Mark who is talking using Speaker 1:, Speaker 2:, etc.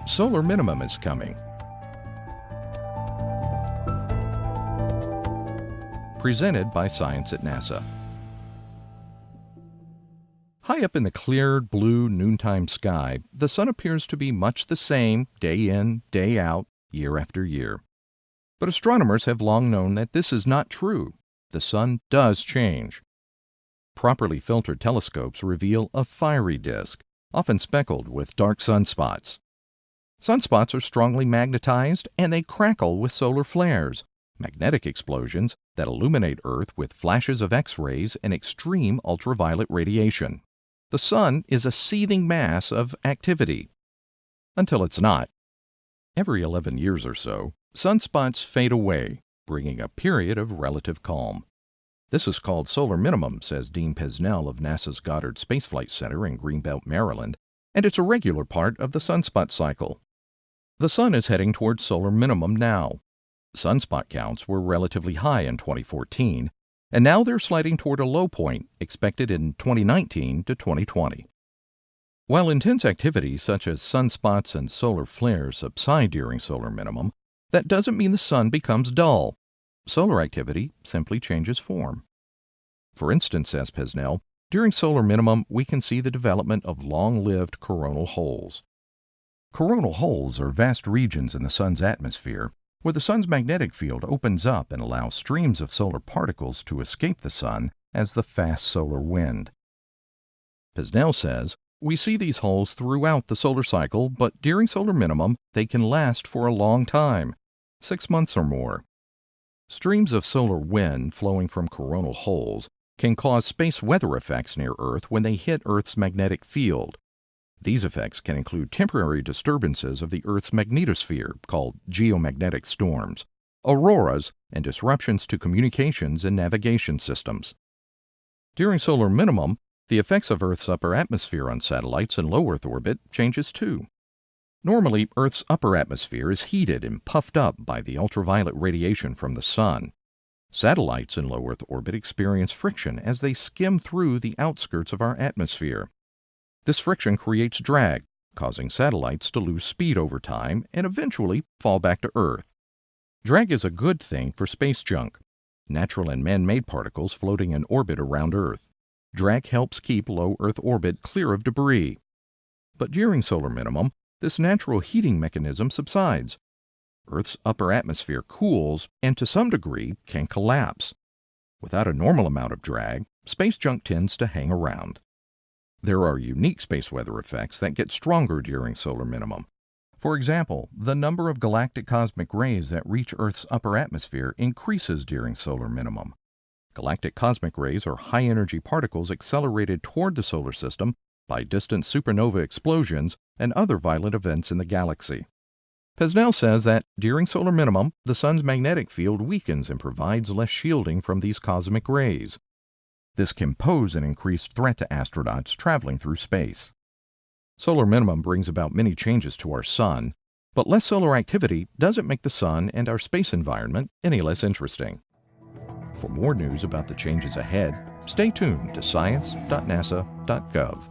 Speaker 1: Solar minimum is coming. Presented by Science at NASA. High up in the clear, blue noontime sky, the sun appears to be much the same day in, day out, year after year. But astronomers have long known that this is not true. The sun does change. Properly filtered telescopes reveal a fiery disk, often speckled with dark sunspots. Sunspots are strongly magnetized and they crackle with solar flares, magnetic explosions that illuminate Earth with flashes of X-rays and extreme ultraviolet radiation. The sun is a seething mass of activity. Until it's not. Every 11 years or so, sunspots fade away, bringing a period of relative calm. This is called solar minimum, says Dean Pesnell of NASA's Goddard Space Flight Center in Greenbelt, Maryland, and it's a regular part of the sunspot cycle. The sun is heading towards solar minimum now. Sunspot counts were relatively high in 2014, and now they're sliding toward a low point expected in 2019 to 2020. While intense activity such as sunspots and solar flares subside during solar minimum, that doesn't mean the sun becomes dull. Solar activity simply changes form. For instance, says Pesnell, during solar minimum we can see the development of long-lived coronal holes. Coronal holes are vast regions in the sun's atmosphere where the sun's magnetic field opens up and allows streams of solar particles to escape the sun as the fast solar wind. Pesnell says, we see these holes throughout the solar cycle, but during solar minimum they can last for a long time, 6 months or more. Streams of solar wind flowing from coronal holes can cause space weather effects near Earth when they hit Earth's magnetic field. These effects can include temporary disturbances of the Earth's magnetosphere, called geomagnetic storms, auroras, and disruptions to communications and navigation systems. During solar minimum, the effects of Earth's upper atmosphere on satellites in low Earth orbit changes too. Normally, Earth's upper atmosphere is heated and puffed up by the ultraviolet radiation from the sun. Satellites in low Earth orbit experience friction as they skim through the outskirts of our atmosphere. This friction creates drag, causing satellites to lose speed over time and eventually fall back to Earth. Drag is a good thing for space junk, natural and man-made particles floating in orbit around Earth. Drag helps keep low Earth orbit clear of debris. But during solar minimum, this natural heating mechanism subsides. Earth's upper atmosphere cools and to some degree can collapse. Without a normal amount of drag, space junk tends to hang around. There are unique space weather effects that get stronger during solar minimum. For example, the number of galactic cosmic rays that reach Earth's upper atmosphere increases during solar minimum. Galactic cosmic rays are high-energy particles accelerated toward the solar system by distant supernova explosions and other violent events in the galaxy. Pesnell says that during solar minimum, the sun's magnetic field weakens and provides less shielding from these cosmic rays. This can pose an increased threat to astronauts traveling through space. Solar minimum brings about many changes to our sun, but less solar activity doesn't make the sun and our space environment any less interesting. For more news about the changes ahead, stay tuned to science.nasa.gov.